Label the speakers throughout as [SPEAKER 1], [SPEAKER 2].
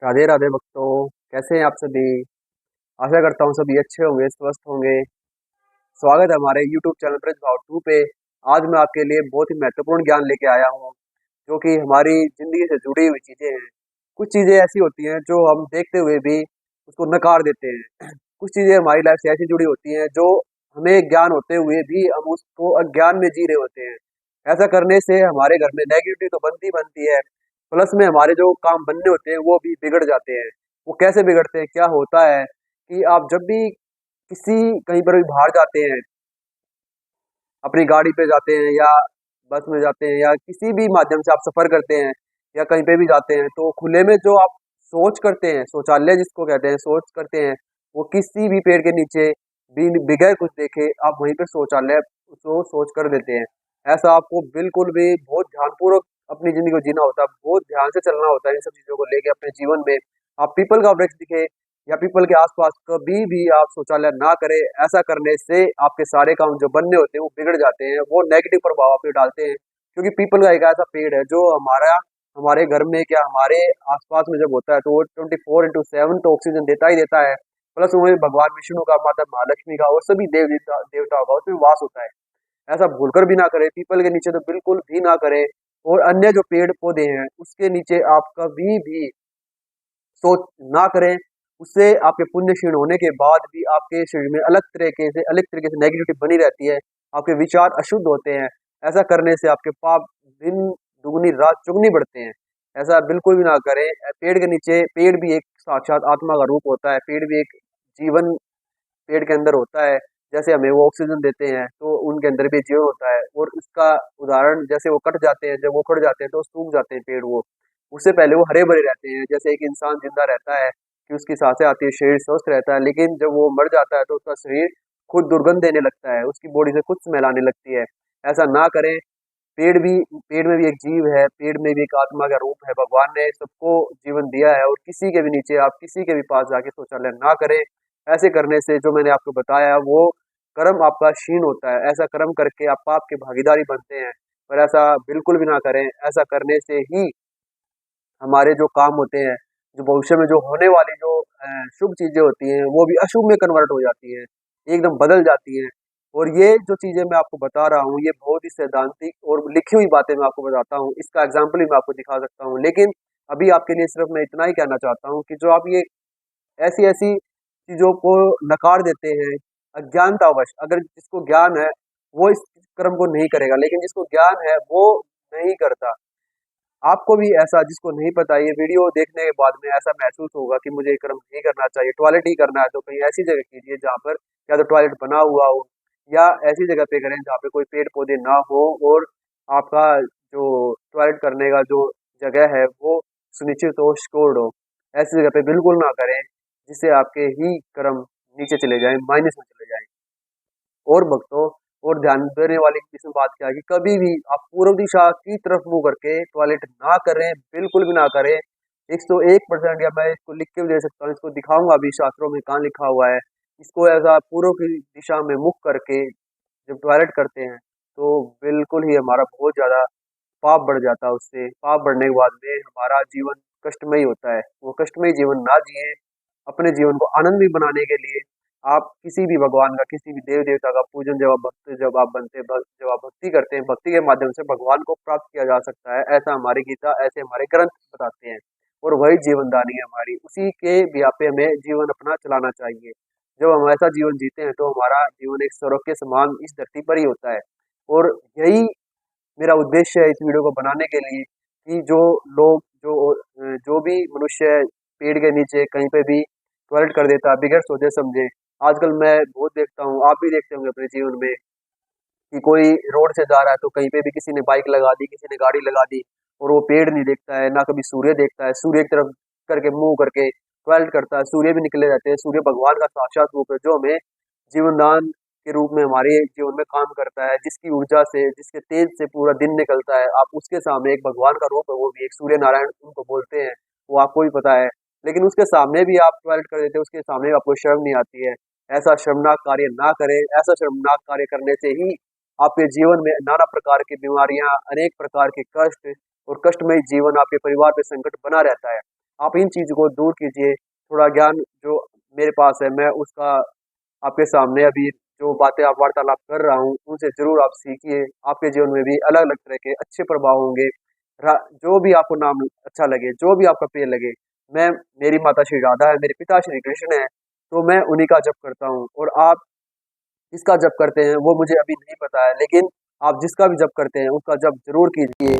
[SPEAKER 1] राधे राधे भक्तों। कैसे हैं आप सभी? आशा करता हूँ सभी अच्छे होंगे, स्वस्थ होंगे। स्वागत है हमारे YouTube चैनल ब्रज भाव 2 पे। आज मैं आपके लिए बहुत ही महत्वपूर्ण ज्ञान लेके आया हूँ, जो कि हमारी जिंदगी से जुड़ी हुई चीजें हैं। कुछ चीजें ऐसी होती हैं जो हम देखते हुए भी उसको नकार देते हैं। कुछ चीजें हमारी लाइफ से ऐसी जुड़ी होती हैं जो हमें ज्ञान होते हुए भी हम उसको अज्ञान में जी रहे होते हैं। ऐसा करने से हमारे घर में नेगेटिविटी तो बनती बनती है, प्लस में हमारे जो काम बनने होते हैं वो भी बिगड़ जाते हैं। वो कैसे बिगड़ते हैं, क्या होता है कि आप जब भी किसी कहीं पर भी बाहर जाते हैं, अपनी गाड़ी पे जाते हैं या बस में जाते हैं या किसी भी माध्यम से आप सफर करते हैं या कहीं पे भी जाते हैं, तो खुले में जो आप सोच करते हैं, शौचालय जिसको कहते हैं, सोच करते हैं, वो किसी भी पेड़ के नीचे बिगैर कुछ देखे आप वहीं पे शौचालय उसको सोच कर देते हैं। ऐसा आपको बिल्कुल भी बहुत ध्यानपूर्वक अपनी जिंदगी को जीना होता है, बहुत ध्यान से चलना होता है इन सब चीजों को लेके अपने जीवन में। आप पीपल का वृक्ष दिखे या पीपल के आसपास कभी भी आप शौचालय ना करें। ऐसा करने से आपके सारे काम जो बनने होते हैं वो बिगड़ जाते हैं, वो नेगेटिव प्रभाव आप पे डालते हैं। क्योंकि पीपल का एक ऐसा पेड़ है जो हमारे घर में क्या हमारे आसपास में जब होता है तो वो 24/7 तो ऑक्सीजन देता ही देता है। प्लस उसमें भगवान विष्णु का, माता महालक्ष्मी का और सभी देवताओं का उसमें वास होता है। ऐसा भूलकर भी ना करें, पीपल के नीचे तो बिल्कुल भी ना करें। और अन्य जो पेड़ पौधे हैं उसके नीचे आप कभी भी सोच ना करें। उससे आपके पुण्य क्षीण होने के बाद भी आपके शरीर में अलग तरीके से नेगेटिविटी बनी रहती है। आपके विचार अशुद्ध होते हैं। ऐसा करने से आपके पाप दिन दुगनी रात चुगनी बढ़ते हैं। ऐसा बिल्कुल भी ना करें। पेड़ के नीचे, पेड़ भी एक साक्षात आत्मा का रूप होता है। पेड़ भी एक जीवन पेड़ के अंदर होता है। जैसे हमें वो ऑक्सीजन देते हैं तो उनके अंदर भी जीवन होता है। और इसका उदाहरण, जैसे वो कट जाते हैं, जब वो कट जाते हैं तो सूख जाते हैं पेड़। वो उससे पहले वो हरे भरे रहते हैं। जैसे एक इंसान जिंदा रहता है कि उसकी सांसें आती है, शरीर स्वस्थ रहता है, लेकिन जब वो मर जाता है तो उसका शरीर खुद दुर्गंध देने लगता है, उसकी बॉडी से खुद स्मेल आने लगती है। ऐसा ना करें। पेड़ में भी एक जीव है, पेड़ में भी एक आत्मा का रूप है। भगवान ने सबको जीवन दिया है और किसी के भी नीचे आप किसी के भी पास जाके शौचालय ना करें। ऐसे करने से जो मैंने आपको बताया वो कर्म आपका क्षीण होता है। ऐसा कर्म करके आप पाप के भागीदारी बनते हैं। पर ऐसा बिल्कुल भी ना करें। ऐसा करने से ही हमारे जो काम होते हैं, जो भविष्य में जो होने वाली जो शुभ चीजें होती हैं वो भी अशुभ में कन्वर्ट हो जाती हैं, एकदम बदल जाती हैं। और ये जो चीजें मैं आपको बता रहा हूँ ये बहुत ही सैद्धांतिक और लिखी हुई बातें मैं आपको बताता हूँ। इसका एग्जाम्पल भी मैं आपको दिखा सकता हूँ, लेकिन अभी आपके लिए सिर्फ मैं इतना ही कहना चाहता हूँ कि जो आप ये ऐसी ऐसी चीजों को नकार देते हैं अज्ञानतावश, अगर जिसको ज्ञान है वो इस कर्म को नहीं करेगा, लेकिन जिसको ज्ञान है वो नहीं करता। आपको भी ऐसा, जिसको नहीं पता, ये वीडियो देखने के बाद में ऐसा महसूस होगा कि मुझे ये कर्म नहीं करना चाहिए, टॉयलेट ही करना है, तो कहीं ऐसी जगह कीजिए जहाँ पर या तो टॉयलेट बना हुआ हो या ऐसी जगह पे करें जहाँ पे कोई पेड़ पौधे ना हो और आपका जो टॉयलेट करने का जो जगह है वो सुनिश्चित हो, सिक्योर्ड हो। ऐसी जगह पे बिल्कुल ना करें जिससे आपके ही कर्म नीचे चले जाएं, माइनस में चले जाएं। और भक्तों, और ध्यान देने वाली इसमें बात क्या है कि कभी भी आप पूर्व दिशा की तरफ मुंह करके टॉयलेट ना करें, बिल्कुल भी ना करें। 101%, या मैं इसको लिख के भी दे सकता हूँ, इसको दिखाऊंगा अभी शास्त्रों में कहाँ लिखा हुआ है। इसको ऐसा पूर्व की दिशा में मुख करके जब टॉयलेट करते हैं तो बिल्कुल ही हमारा बहुत ज्यादा पाप बढ़ जाता है। उससे पाप बढ़ने के बाद में हमारा जीवन कष्टमयी होता है। वो कष्टमयी जीवन ना जिए। अपने जीवन को आनंदमय बनाने के लिए आप किसी भी भगवान का, किसी भी देव देवता का पूजन, जब आप बनते जब आप भक्ति करते हैं, भक्ति के माध्यम से भगवान को प्राप्त किया जा सकता है। ऐसा हमारी गीता, ऐसे हमारे ग्रंथ बताते हैं। और वही जीवन दानी है हमारी, उसी के बिया पे हमें जीवन अपना चलाना चाहिए। जब हम ऐसा जीवन जीते हैं तो हमारा जीवन एक स्वर्ग के समान इस धरती पर ही होता है। और यही मेरा उद्देश्य है इस वीडियो को बनाने के लिए कि जो लोग, जो भी मनुष्य पेड़ के नीचे कहीं पे भी टॉयलेट कर देता है बिगैर सोचे समझे। आजकल मैं बहुत देखता हूँ, आप भी देखते होंगे अपने जीवन में, कि कोई रोड से जा रहा है तो कहीं पे भी किसी ने बाइक लगा दी, किसी ने गाड़ी लगा दी, और वो पेड़ नहीं देखता है, ना कभी सूर्य देखता है। सूर्य की तरफ करके मुंह करके टॉयलेट करता है। सूर्य भी निकले रहते हैं। सूर्य भगवान का साक्षात रूप है जो हमें जीवनदान के रूप में हमारे जीवन में काम करता है, जिसकी ऊर्जा से, जिसके तेज से पूरा दिन निकलता है। आप उसके सामने एक भगवान का रूप है, वो भी एक सूर्य नारायण उनको बोलते हैं, वो आपको भी पता है। लेकिन उसके सामने भी आप टॉयलेट कर देते हैं, उसके सामने भी आपको शर्म नहीं आती है। ऐसा शर्मनाक कार्य ना करें। ऐसा शर्मनाक कार्य करने से ही आपके जीवन में नाना प्रकार की बीमारियां, अनेक प्रकार के कष्ट और कष्टमय जीवन, आपके परिवार पे संकट बना रहता है। आप इन चीज़ को दूर कीजिए। थोड़ा ज्ञान जो मेरे पास है मैं उसका आपके सामने अभी जो बातें आप वार्तालाप कर रहा हूँ उनसे ज़रूर आप सीखिए। आपके जीवन में भी अलग-अलग तरह के अच्छे प्रभाव होंगे। रा जो भी आपको नाम अच्छा लगे, जो भी आपका प्रिय लगे, मैं मेरी माता श्री राधा है, मेरे पिता श्री कृष्ण हैं, तो मैं उन्हीं का जप करता हूँ और आप किसका जप करते हैं वो मुझे अभी नहीं पता है, लेकिन आप जिसका भी जप करते हैं उसका जप ज़रूर कीजिए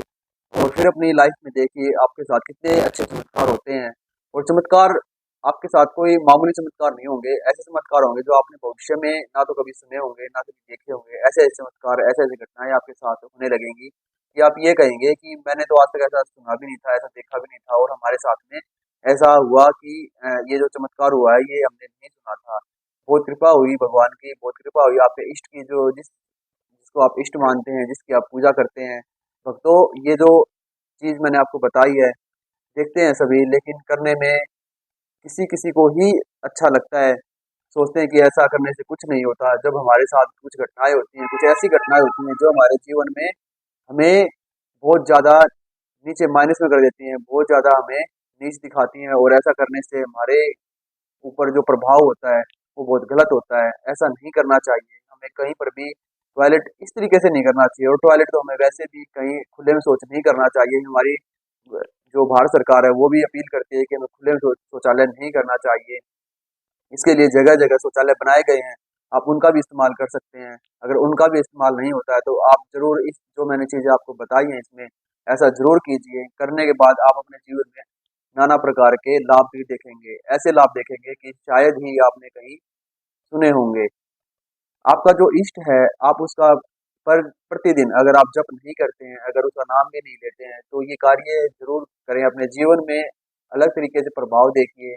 [SPEAKER 1] और फिर अपनी लाइफ में देखिए आपके साथ कितने अच्छे चमत्कार होते हैं। और चमत्कार आपके साथ कोई मामूली चमत्कार नहीं होंगे, ऐसे चमत्कार होंगे जो आपने भविष्य में ना तो कभी सुने होंगे, ना कभी देखे होंगे। ऐसे-ऐसे चमत्कार, ऐसी-ऐसी घटनाएँ आपके साथ होने लगेंगी कि आप ये कहेंगे कि मैंने तो आज तक ऐसा सुना भी नहीं था, ऐसा देखा भी नहीं था और हमारे साथ में ऐसा हुआ कि ये जो चमत्कार हुआ है ये हमने नहीं सुना था। बहुत कृपा हुई भगवान की, बहुत कृपा हुई आपके इष्ट की जो जिसको आप इष्ट मानते हैं, जिसकी आप पूजा करते हैं। भक्तों, ये जो चीज़ मैंने आपको बताई है, देखते हैं सभी लेकिन करने में किसी-किसी को ही अच्छा लगता है। सोचते हैं कि ऐसा करने से कुछ नहीं होता। जब हमारे साथ कुछ घटनाएँ होती हैं, कुछ ऐसी घटनाएँ होती हैं जो हमारे जीवन में हमें बहुत ज़्यादा नीचे माइनस में कर देती हैं, बहुत ज़्यादा हमें नीच दिखाती हैं और ऐसा करने से हमारे ऊपर जो प्रभाव होता है, वो बहुत गलत होता है। ऐसा नहीं करना चाहिए। हमें कहीं पर भी टॉयलेट इस तरीके से नहीं करना चाहिए और टॉयलेट तो हमें वैसे भी कहीं खुले में शौच नहीं करना चाहिए। हमारी जो भारत सरकार है, वो भी अपील करती है कि हमें खुले में शौचालय नहीं करना चाहिए। इसके लिए जगह-जगह शौचालय बनाए गए हैं, आप उनका भी इस्तेमाल कर सकते हैं। अगर उनका भी इस्तेमाल नहीं होता है, तो आप ज़रूर इस जो मैंने चीज़ें आपको बताई हैं इसमें, ऐसा ज़रूर कीजिए। करने के बाद आप अपने जीवन में नाना प्रकार के लाभ भी देखेंगे। ऐसे लाभ देखेंगे कि शायद ही आपने कहीं सुने होंगे। आपका जो इष्ट है, आप उसका पर प्रतिदिन अगर आप जप नहीं करते हैं, अगर उसका नाम भी नहीं लेते हैं, तो ये कार्य ज़रूर करें अपने जीवन में, अलग तरीके से प्रभाव देखिए।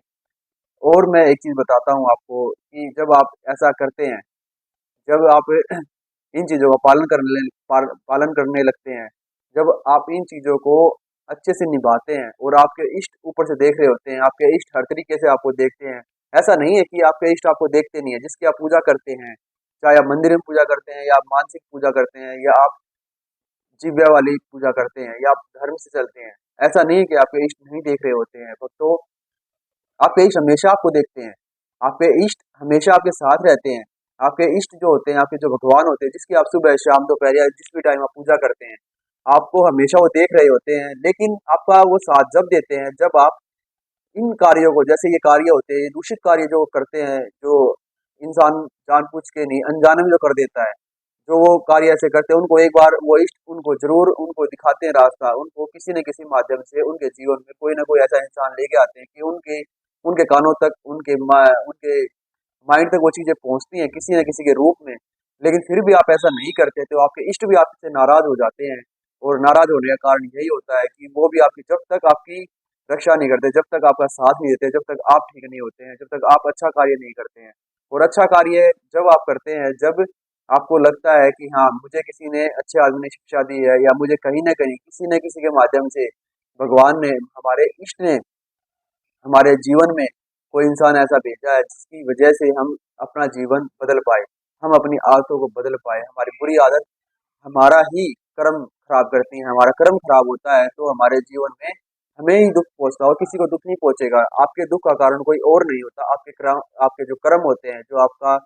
[SPEAKER 1] और मैं एक चीज़ बताता हूँ आपको कि जब आप ऐसा करते हैं, जब आप इन चीज़ों का पालन करने लगते हैं, जब आप इन चीज़ों को अच्छे से निभाते हैं और आपके इष्ट ऊपर से देख रहे होते हैं, आपके इष्ट हर तरीके से आपको देखते हैं। ऐसा नहीं है कि आपके इष्ट आपको देखते नहीं है, जिसकी आप पूजा करते हैं, चाहे आप मंदिर में पूजा करते हैं या आप मानसिक पूजा करते हैं या आप जिव्या वाली पूजा करते हैं या आप धर्म से चलते हैं। ऐसा नहीं है कि आपके इष्ट नहीं देख रहे होते हैं। तो आपके इष्ट हमेशा आपको देखते हैं। आपके इष्ट हमेशा आपके साथ रहते हैं। आपके इष्ट जो होते हैं, आपके जो भगवान होते हैं, जिसकी आप सुबह, शाम, दोपहर या जिस भी टाइम आप पूजा करते हैं, आपको हमेशा वो देख रहे होते हैं। लेकिन आपका वो साथ जब देते हैं, जब आप इन कार्यों को जैसे ये कार्य होते हैं, ये दूषित कार्य जो करते हैं, जो इंसान जानबूझ के नहीं, अनजाने में जो कर देता है, जो वो कार्य ऐसे करते हैं, उनको एक बार वो इष्ट उनको ज़रूर उनको दिखाते हैं रास्ता। उनको किसी न किसी माध्यम से उनके जीवन में कोई न कोई ऐसा इंसान लेके आते हैं कि उनके उनके कानों तक, उनके माइंड तक वो चीज़ें पहुँचती हैं किसी न किसी के रूप में। लेकिन फिर भी आप ऐसा नहीं करते, तो आपके इष्ट भी आपसे नाराज़ हो जाते हैं और नाराज़ होने का कारण यही होता है कि वो भी आपकी जब तक आपकी रक्षा नहीं करते, जब तक आपका साथ नहीं देते, जब तक आप ठीक नहीं होते हैं, जब तक आप अच्छा कार्य नहीं करते हैं। और अच्छा कार्य जब आप करते हैं, जब आपको लगता है कि हाँ, मुझे किसी ने अच्छे आदमी ने शिक्षा दी है या मुझे कहीं न किसी के माध्यम से भगवान ने, हमारे इष्ट ने हमारे जीवन में कोई इंसान ऐसा भेजा है जिसकी वजह से हम अपना जीवन बदल पाए, हम अपनी आदतों को बदल पाए। हमारी बुरी आदत हमारा ही कर्म खराब करती है, हमारा कर्म खराब होता है तो हमारे जीवन में हमें ही दुख पहुंचता है और किसी को दुख नहीं पहुंचेगा। आपके दुख का कारण कोई और नहीं होता, आपके जो कर्म होते हैं, जो आपका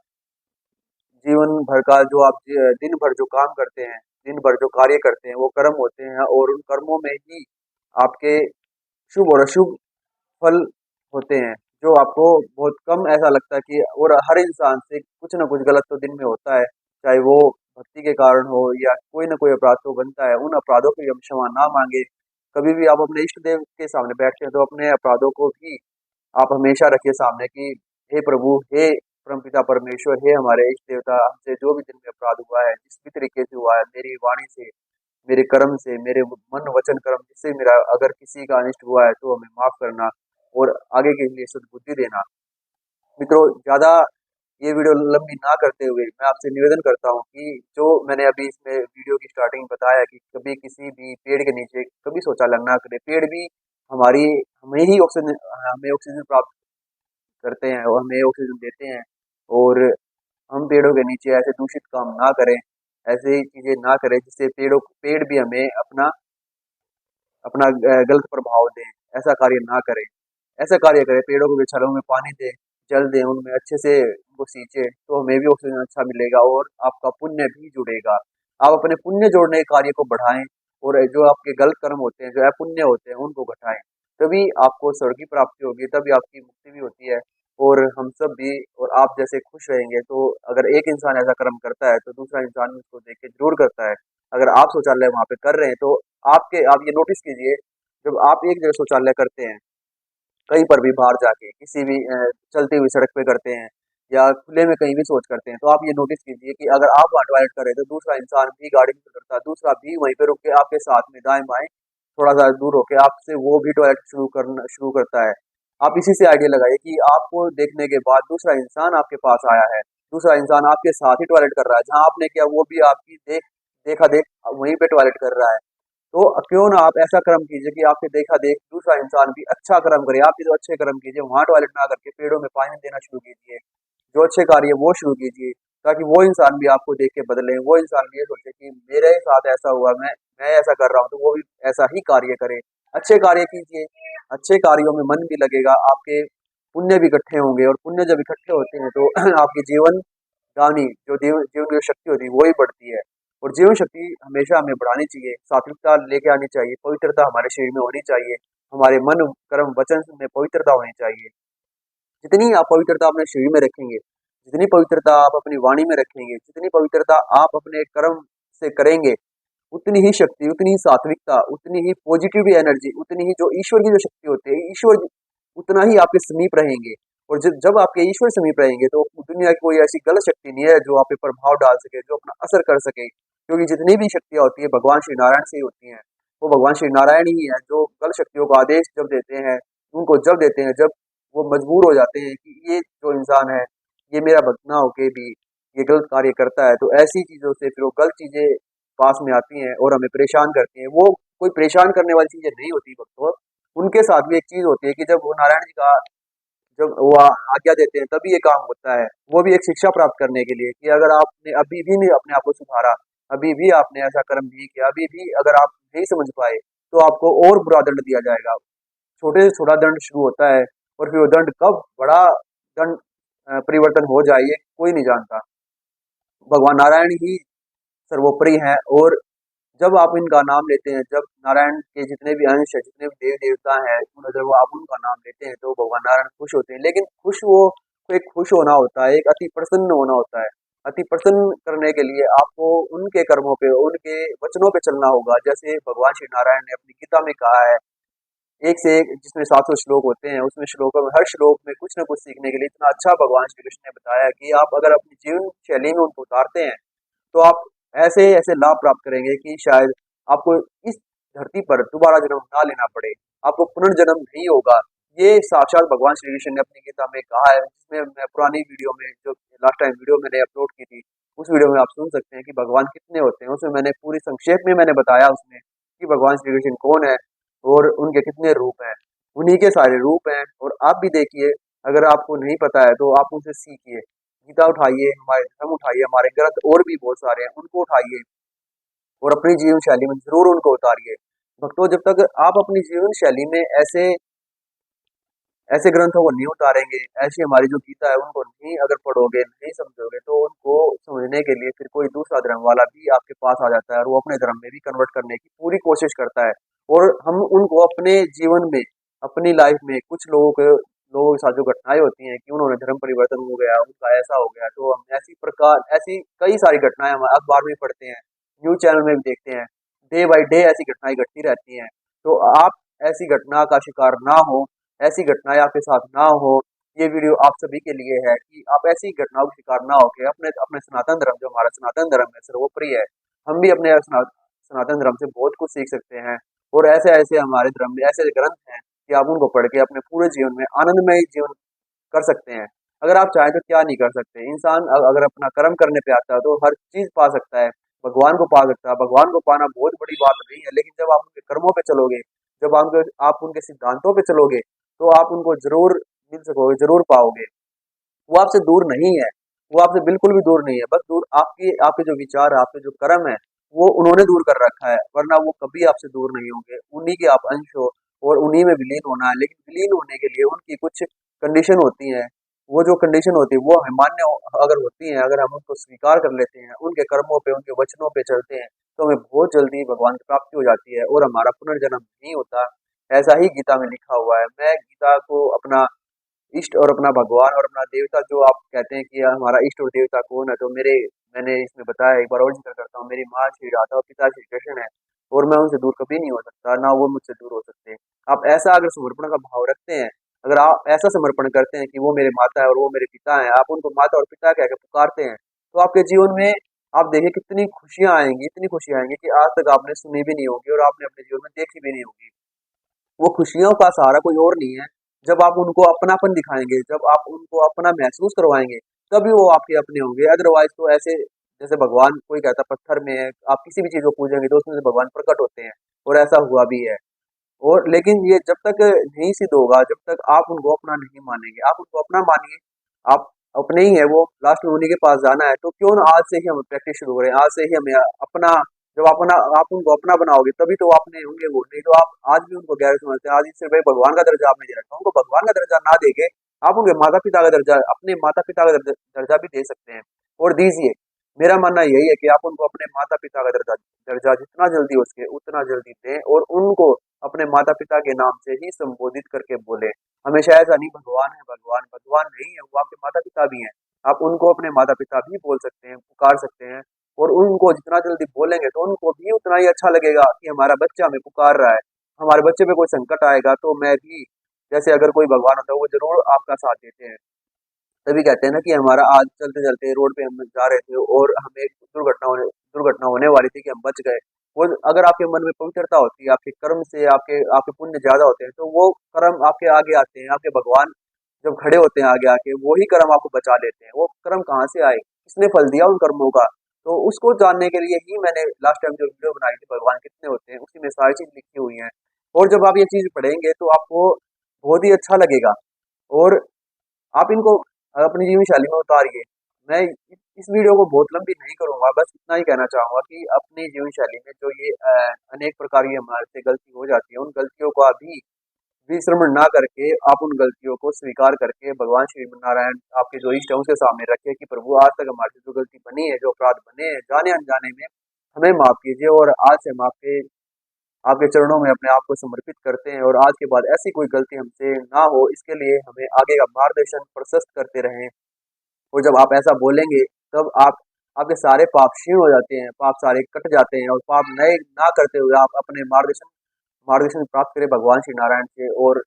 [SPEAKER 1] जीवन भर का जो आप दिन भर जो काम करते हैं, दिन भर जो कार्य करते हैं, वो कर्म होते हैं और उन कर्मों में ही आपके शुभ और अशुभ फल होते हैं, जो आपको बहुत कम ऐसा लगता है कि और हर इंसान से कुछ ना कुछ गलत तो दिन में होता है, चाहे वो भक्ति के कारण हो या कोई ना कोई अपराध तो बनता है। उन अपराधों की हम क्षमा ना मांगे। कभी भी आप अपने इष्ट देव के सामने बैठते हैं तो अपने अपराधों को भी आप हमेशा रखिए सामने कि हे प्रभु, हे परमपिता परमेश्वर, हे हमारे इष्ट देवता, हमसे जो भी दिन में अपराध हुआ है, जिस भी तरीके से हुआ है, मेरी वाणी से, मेरे कर्म से, मेरे मन वचन कर्म जिससे मेरा अगर किसी का अनिष्ट हुआ है तो हमें माफ करना और आगे के लिए सद्बुद्धि देना। मित्रों, ज़्यादा ये वीडियो लंबी ना करते हुए मैं आपसे निवेदन करता हूँ कि जो मैंने अभी इसमें वीडियो की स्टार्टिंग में बताया कि कभी किसी भी पेड़ के नीचे कभी शौचालय ना करें। पेड़ भी हमारी हमें ऑक्सीजन प्राप्त करते हैं और हमें ऑक्सीजन देते हैं और हम पेड़ों के नीचे ऐसे दूषित काम ना करें, ऐसी चीज़ें ना करें जिससे पेड़ भी हमें अपना अपना गलत प्रभाव दें, ऐसा कार्य ना करें। ऐसा कार्य करें, पेड़ों को वृक्षारोपण में पानी दें, जल दें, उनमें अच्छे से उनको सींचे, तो हमें भी ऑक्सीजन अच्छा मिलेगा और आपका पुण्य भी जुड़ेगा। आप अपने पुण्य जोड़ने के कार्य को बढ़ाएं और जो आपके गलत कर्म होते हैं, जो अपुण्य होते हैं, उनको घटाएं। तभी आपको स्वर्ग की प्राप्ति होगी, तभी आपकी मुक्ति भी होती है और हम सब भी और आप जैसे खुश रहेंगे। तो अगर एक इंसान ऐसा कर्म करता है तो दूसरा इंसान भी उसको देख के जरूर करता है। अगर आप शौचालय वहां पे कर रहे हैं तो आप ये नोटिस कीजिए, जब आप एक जगह शौचालय करते हैं, कहीं पर भी बाहर जाके किसी भी चलती हुई सड़क पे करते हैं या खुले में कहीं भी शौच करते हैं, तो आप ये नोटिस कीजिए कि अगर आप वहाँ टॉयलेट कर रहे हैं तो दूसरा इंसान भी गाड़ी में उतरता है, दूसरा भी वहीं पे रुक के आपके साथ में दाएं बाएं थोड़ा सा दूर होके आपसे वो भी टॉयलेट शुरू करता है। आप इसी से आइडिया लगाइए कि आपको देखने के बाद दूसरा इंसान आपके पास आया है, दूसरा इंसान आपके साथ ही टॉयलेट कर रहा है, जहां आपने किया वो भी आपकी देखा देख वहीं पे टॉयलेट कर रहा है। तो क्यों ना आप ऐसा कर्म कीजिए कि आपके देखा देख दूसरा इंसान भी अच्छा कर्म करे। आप भी तो अच्छे कर्म कीजिए, वहां टॉयलेट ना करके पेड़ों में पानी देना शुरू कीजिए, जो अच्छे कार्य है वो शुरू कीजिए, ताकि वो इंसान भी आपको देख के बदले, वो इंसान भी ये सोचे कि मेरे साथ ऐसा हुआ, मैं ऐसा कर रहा हूँ, तो वो भी ऐसा ही कार्य करे। अच्छे कार्य कीजिए, अच्छे कार्यों में मन भी लगेगा, आपके पुण्य भी इकट्ठे होंगे और पुण्य जब इकट्ठे होते हैं तो आपकी जीवन दानी जो जीवन की शक्ति होती है वो ही बढ़ती है। और जीवन शक्ति हमेशा हमें बढ़ानी चाहिए, सात्विकता लेके आनी चाहिए, पवित्रता हमारे शरीर में होनी चाहिए, हमारे मन कर्म वचन में पवित्रता होनी चाहिए। जितनी आप पवित्रता अपने शरीर में रखेंगे, जितनी पवित्रता आप अपनी वाणी में रखेंगे, जितनी पवित्रता आप अपने कर्म से करेंगे, उतनी ही शक्ति, उतनी ही सात्विकता, उतनी ही पॉजिटिव एनर्जी, उतनी ही जो ईश्वर की जो शक्ति होती है, ईश्वर उतना ही आपके समीप रहेंगे। और जब आपके ईश्वर समीप रहेंगे तो दुनिया की कोई ऐसी गलत शक्ति नहीं है जो आप पे प्रभाव डाल सके, जो अपना असर कर सके, क्योंकि जितनी भी शक्तियां होती है भगवान श्री नारायण से ही होती हैं। वो भगवान श्री नारायण ही है जो गलत शक्तियों को आदेश जब देते हैं, उनको जब देते हैं, जब वो मजबूर हो जाते हैं कि ये जो इंसान है ये मेरा भक्त ना होके भी ये गलत कार्य करता है, तो ऐसी चीजों से फिर वो गलत चीजें पास में आती हैं और हमें परेशान करती हैं। वो कोई परेशान करने वाली चीजें नहीं होती भक्तों, उनके साथ भी एक चीज होती है कि जब वो नारायण जी का जब वो आज्ञा देते हैं तभी ये काम होता है। वो भी एक शिक्षा प्राप्त करने के लिए कि अगर आपने अभी भी नहीं अपने आप को सुधारा, अभी भी आपने ऐसा कर्म नहीं किया, अभी भी अगर आप नहीं समझ पाए, तो आपको और बुरा दंड दिया जाएगा। छोटे से छोटा दंड शुरू होता है और फिर वो दंड कब बड़ा दंड परिवर्तन हो जाए ये कोई नहीं जानता। भगवान नारायण ही सर्वोपरि हैं और जब आप इनका नाम लेते हैं, जब नारायण के जितने भी अंश है, जितने भी देव देवता हैं, जब आप उनका नाम लेते हैं तो भगवान नारायण खुश होते हैं। लेकिन खुश वो एक खुश होना होता है, एक अति प्रसन्न होना होता है। अति प्रसन्न करने के लिए आपको उनके कर्मों पे, उनके वचनों पे चलना होगा। जैसे भगवान श्री नारायण ने अपनी गीता में कहा है, एक से एक जिसमें 700 श्लोक होते हैं, उसमें श्लोकों में हर श्लोक में कुछ ना कुछ सीखने के लिए इतना अच्छा भगवान श्री कृष्ण ने बताया कि आप अगर अपनी जीवन शैली में उनको उतारते हैं तो आप ऐसे ऐसे लाभ प्राप्त करेंगे कि शायद आपको इस धरती पर दोबारा जन्म ना लेना पड़े, आपको पुनर्जन्म नहीं होगा। ये साक्षात भगवान श्री कृष्ण ने अपनी गीता में कहा है, जिसमें मैं पुरानी वीडियो में जो लास्ट टाइम वीडियो मैंने अपलोड की थी, उस वीडियो में आप सुन सकते हैं कि भगवान कितने होते हैं। उसमें मैंने पूरी संक्षेप में मैंने बताया उसमें कि भगवान श्री कृष्ण कौन है और उनके कितने रूप हैं। उन्हीं के सारे रूप हैं और आप भी देखिए, अगर आपको नहीं पता है तो आप उनसे सीखिए। गीता उठाइए, हमारे धर्म उठाइए, हमारे ग्रंथ और भी बहुत सारे हैं, उनको उठाइए और अपनी जीवन शैली में जरूर उनको उतारिए। भक्तों, जब तक आप अपनी जीवन शैली में ऐसे ऐसे ग्रंथों को नहीं उतारेंगे, ऐसी हमारी जो गीता है उनको नहीं अगर पढ़ोगे, नहीं समझोगे, तो उनको समझने के लिए फिर कोई दूसरा धर्म वाला भी आपके पास आ जाता है और वो अपने धर्म में भी कन्वर्ट करने की पूरी कोशिश करता है। और हम उनको अपने जीवन में, अपनी लाइफ में कुछ लोगों के साथ जो घटनाएं होती हैं कि उन्होंने धर्म परिवर्तन हो गया, उनका ऐसा हो गया, तो हम ऐसी कई सारी घटनाएं हम अखबार में पढ़ते हैं, न्यूज चैनल में भी देखते हैं, डे बाई डे ऐसी घटनाएं घटती रहती हैं। तो आप ऐसी घटना का शिकार ना हो, ऐसी घटनाएं आपके साथ ना हो, ये वीडियो आप सभी के लिए है कि आप ऐसी घटनाओं का शिकार ना होके अपने अपने सनातन धर्म, जो हमारा सनातन धर्म है सर्वोपरि है, हम भी अपने सनातन धर्म से बहुत कुछ सीख सकते हैं। और ऐसे ऐसे हमारे धर्म में ऐसे ग्रंथ हैं कि आप उनको पढ़ के अपने पूरे जीवन में आनंदमय जीवन कर सकते हैं। अगर आप चाहें तो क्या नहीं कर सकते। इंसान अगर अपना कर्म करने पे आता है तो हर चीज पा सकता है, भगवान को पा सकता है। भगवान को पाना बहुत बड़ी बात नहीं है, लेकिन जब आप उनके कर्मों पे चलोगे, जब आप उनके सिद्धांतों पे चलोगे, तो आप उनको जरूर मिल सकोगे, जरूर पाओगे। वो आपसे दूर नहीं है, वो आपसे बिल्कुल भी दूर नहीं है, बस दूर आपकी आपके जो विचार है, आपके जो कर्म है, वो उन्होंने दूर कर रखा है, वरना वो कभी आपसे दूर नहीं होंगे। उन्हीं के आप अंश हो और उन्हीं में विलीन होना है। लेकिन विलीन होने के लिए उनकी कुछ कंडीशन होती हैं। वो जो कंडीशन होती है वो हमें मान्य अगर होती हैं, अगर हम उनको स्वीकार कर लेते हैं, उनके कर्मों पे, उनके वचनों पे चलते हैं, तो हमें बहुत जल्दी भगवान की प्राप्ति हो जाती है और हमारा पुनर्जन्म नहीं होता। ऐसा ही गीता में लिखा हुआ है। मैं गीता को अपना इष्ट और अपना भगवान और अपना देवता, जो आप कहते हैं कि हमारा इष्ट और देवता कौन है, तो मैंने इसमें बताया, एक बार और जिक्र करता हूँ। मेरी माँ श्री राधा और पिता श्री कृष्ण है, और मैं उनसे दूर कभी नहीं हो सकता, ना वो मुझसे दूर हो सकते। आप ऐसा अगर समर्पण का भाव रखते हैं, अगर आप ऐसा समर्पण करते हैं कि वो मेरे माता है और वो मेरे पिता हैं, आप उनको माता और पिता कह के पुकारते हैं, तो आपके जीवन में आप देखिए कितनी खुशियां आएंगी, इतनी खुशियां आएंगी कि आज तक आपने सुनी भी नहीं होगी और आपने अपने जीवन में देखी भी नहीं होगी। वो खुशियों का सहारा कोई और नहीं है। जब आप उनको अपनापन दिखाएँगे, जब आप उनको अपना महसूस करवाएँगे, तभी वो आपके अपने होंगे। अदरवाइज़ तो ऐसे, जैसे भगवान, कोई कहता है पत्थर में है, आप किसी भी चीज़ को पूजेंगे तो उसमें से भगवान प्रकट होते हैं, और ऐसा हुआ भी है। और लेकिन ये जब तक नहीं सिद्ध होगा, जब तक आप उनको अपना नहीं मानेंगे, आप उनको अपना मानिए, आप अपने ही है वो, लास्ट में उन्हीं के पास जाना है, तो क्यों ना आज से ही हम प्रैक्टिस शुरू करें, आज से ही हमें अपना, जब अपना आप उनको अपना बनाओगे तभी तो अपने होंगे वो, नहीं तो आप आज भी उनको गैर समझते हैं, आज इससे भाई भगवान का दर्जा आपने दे रखा है, उनको भगवान का दर्जा ना देके आप उनके माता पिता का दर्जा, अपने माता पिता का दर्जा भी दे सकते हैं, और दीजिए। मेरा मानना यही है कि आप उनको अपने माता पिता का दर्जा दर्जा जितना जल्दी हो सके उतना जल्दी दें, और उनको अपने माता पिता के नाम से ही संबोधित करके बोले। हमेशा ऐसा नहीं भगवान है, भगवान भगवान नहीं है, वो आपके माता पिता भी हैं। आप उनको अपने माता पिता भी बोल सकते हैं, पुकार सकते हैं, और उनको जितना जल्दी बोलेंगे तो उनको भी उतना ही अच्छा लगेगा कि हमारा बच्चा हमें पुकार रहा है। हमारे बच्चे पे कोई संकट आएगा तो मैं भी, जैसे अगर कोई भगवान होता है वो जरूर आपका साथ देते हैं। तभी कहते हैं ना कि हमारा आज चलते चलते रोड पे हम जा रहे थे और हमें एक दुर्घटना होने वाली थी कि हम बच गए। वो अगर आपके मन में पवित्रता होती है, आपके कर्म से आपके आपके पुण्य ज्यादा होते हैं, तो वो कर्म आपके आगे आते हैं। आपके भगवान जब खड़े होते हैं आगे आके, वो ही कर्म आपको बचा लेते हैं। वो कर्म कहाँ से आए, किसने फल दिया उन कर्मों का, तो उसको जानने के लिए ही मैंने लास्ट टाइम जो वीडियो बनाई थी, भगवान कितने होते हैं, उसी में सारी चीज लिखी हुई है। और जब आप ये चीज पढ़ेंगे तो आपको बहुत ही अच्छा लगेगा, और आप इनको अपनी जीवन शैली में उतारिए। मैं इस वीडियो को बहुत लंबी नहीं करूंगा, बस इतना ही कहना चाहूंगा कि अपनी जीवन शैली में जो ये अनेक प्रकार की हमारे से गलती हो जाती है, उन गलतियों को अभी विश्रमण ना करके आप उन गलतियों को स्वीकार करके भगवान श्री नारायण, आपके जो इष्ट है, उसके सामने रखिए कि प्रभु आज तक हमारे से जो गलती बनी है, जो अपराध बने हैं जाने अनजाने में, हमें माफ कीजिए, और आज से हम आपके आपके चरणों में अपने आप को समर्पित करते हैं, और आज के बाद ऐसी कोई गलती हमसे ना हो, इसके लिए हमें आगे का मार्गदर्शन प्रशस्त करते रहें। और जब आप ऐसा बोलेंगे, तब आपके सारे पाप क्षीण हो जाते हैं, पाप सारे कट जाते हैं, और पाप नए ना करते हुए आप अपने मार्गदर्शन मार्गदर्शन प्राप्त करें भगवान श्री नारायण से। और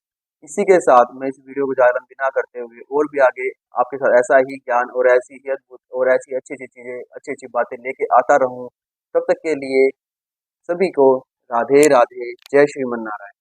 [SPEAKER 1] इसी के साथ मैं इस वीडियो को ज़्यादा लंबी ना करते हुए, और भी आगे आपके साथ ऐसा ही ज्ञान और ऐसी ही अद्भुत और ऐसी अच्छी अच्छी चीज़ें, अच्छी अच्छी बातें लेके आता रहूं। तब तक के लिए सभी को राधे राधे, जय श्रीमन नारायण।